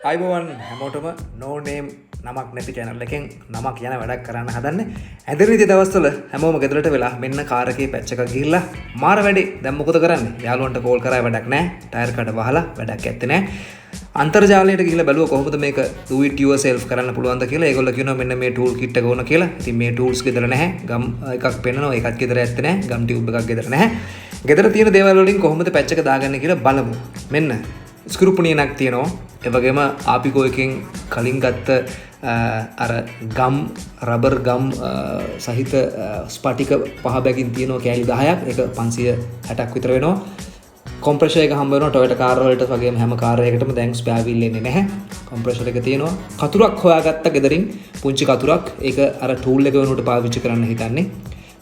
අයිබෝවන් හැමෝටම no name නමක් නැති channel එකෙන් නමක් යන වැඩක් කරන්න හදන්නේ. ඇදෙන දවස්වල හැමෝම ගෙදරට වෙලා මෙන්න කාර් එකේ පැච් එකක් ගිහිල්ලා මාර වැඩි. දැන් මොකද කරන්නේ? යාළුවන්ට කෝල් කරා වැඩක් නැහැ. ටයර් කඩ වහලා වැඩක් ඇත්තේ නැහැ. අන්තර්ජාලයට ගිහිල්ලා බැලුවා කොහොමද මේක do it yourself කරන්න පුළුවන්ද කියලා. ඒගොල්ලෝ කියනවා මෙන්න මේ tool kit එක ඕන කියලා. ඉතින් මේ tools ගෙදර නැහැ. ගම් එකක් පෙන්නනවා. ඒකත් ගෙදර ඇත්තේ නැහැ. ගම් tube එකක් ගෙදර නැහැ. ගෙදර තියෙන දේවල් වලින් කොහොමද පැච් එක දාගන්නේ කියලා බලමු. මෙන්න ස්ක්‍රූ පුණියනක් තියෙනවා. ඒ වගේම ආපිකෝ එකෙන් කලින් ගත්ත අර ගම් රබර් ගම් සහිත ස්පටික පහ බැගින් තියෙනවා කෑලි 10ක්. ඒක 560ක් විතර වෙනවා. කොම්ප්‍රෙසර් එක හම්බ වෙනවා ටොයෝටා කාර් වලට වගේම හැම කාර් එකකටම දැන් ස්පෙයා වීල් එන්නේ නැහැ. කොම්ප්‍රෙසර් එක තියෙනවා. කතුරක් හොයාගත්ත ගෙදරින් පුංචි කතුරක්. ඒක අර ටූල් එක වෙනුවට පාවිච්චි කරන්න හිතන්නේ.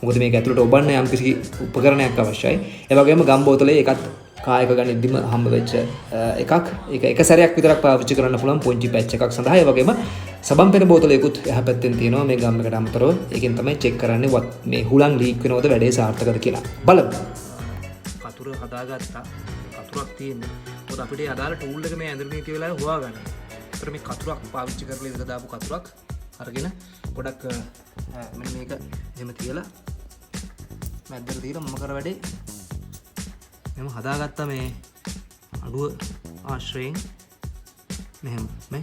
මොකද මේක ඇතුළට ඔබන්න යම් කිසි උපකරණයක් අවශ්‍යයි. ඒ වගේම ගම් බෝතලේ එකත් කායක ගණිද්දිම හම්බ වෙච්ච එකක්. ඒක එක සැරයක් විතරක් පාවිච්චි කරන්න පුළුවන් පුංචි පැච් එකක් සඳහා. ඒ වගේම සබම් පෙන බෝතලයකුත් එහා පැත්තෙන් තියෙනවා මේ ගම් එකට අමතරව. ඒකෙන් තමයි චෙක් කරන්නේ මේ හුලං ලීක් වෙනවද වැඩේ සාර්ථකද කියලා. බලමු. කතුර හදාගත්තා. කතුරක් තියෙන්නේ. මොකද අපිට අදාළ ටූල් එක මේ ඇඳගෙන ඉති වෙලාවේ හොයාගන්න. ඒතර මේ කතුරක් පාවිච්චි කරලා ඉඳලා දාපු කතුරක් අරගෙන පොඩක් මෙන්න මේක එහෙම තියලා මැද්දට තියලා මම කර වැඩේ මෙහෙම හදාගත්තා මේ අඩුව ආශ්‍රයෙන් මෙහෙම මේ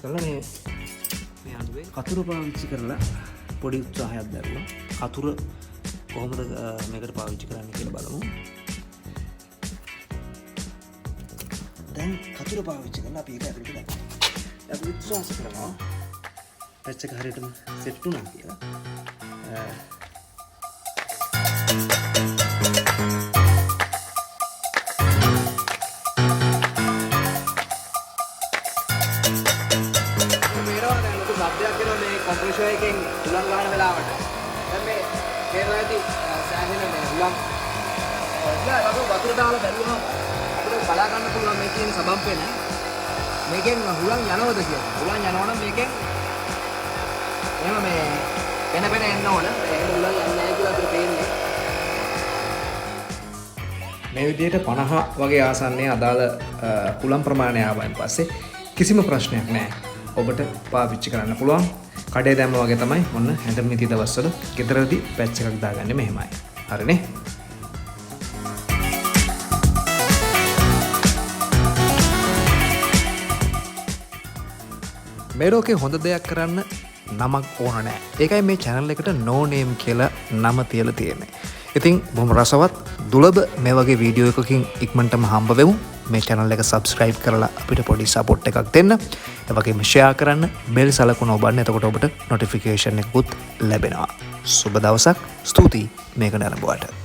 කරලා මේ අඩුවේ කතුර පාවිච්චි කරලා පොඩි උත්සාහයක් දැරුවා. කතුර කොහොමද මේකට පාවිච්චි කරන්න කියලා බලමු. දැන් කතුර පාවිච්චි කරලා අපි ඒක ඇතුළට දාමු. අපි විශ්වාස කරනවා පැච් එක හරියටම සෙට් වුණා කියලා. කොම්ප්‍රෙසර් එකෙන් හුලං ගන්න වෙලාවට දැන් මේ ඇති සෑහෙන මේ හුලං ඉතින් වතුර දාලා බැලුවම අපිට බලා ගන්න පුළුවන් මේ තියෙන සබම් පෙන මේකෙන් හුලං යනවද කියලා. හුලං යනවනම් මේකෙන් එහෙම මේ පෙන එන්න ඕන. එහෙම හුලං යන්නේ නැහැ කියලා අපිට පේන්නේ. මේ විදිහට 50 වගේ ආසන්නයේ අදාළ හුලං ප්‍රමාණය ආවයින් පස්සේ කිසිම ප්‍රශ්නයක් නැහැ. ඔබට පාවිච්චි කරන්න පුළුවන්. කඩේ දැම්ම වගේ තමයි ඔන්න හැඳමිති දවස්වල ගෙදරදී පැච් එකක් දාගන්නේ මෙහෙමයි. හරිනේ. මේ ලෝකේ හොඳ දෙයක් කරන්න නමක් ඕන නැහැ. ඒකයි මේ channel එකට no name කියලා නම තියලා තියෙන්නේ. ඉතින් බොහොම රසවත් දුලබ මේ වගේ වීඩියෝ එකකින් ඉක්මනටම හම්බ වෙමු. මේ channel එක subscribe කරලා අපිට පොඩි support එකක් දෙන්න. ඒ වගේම share කරන්න, bell සලකුණ ඔබන්න. එතකොට ඔබට notification එකකුත් ලැබෙනවා. සුබ දවසක්. ස්තුතියි මේක නරඹුවාට.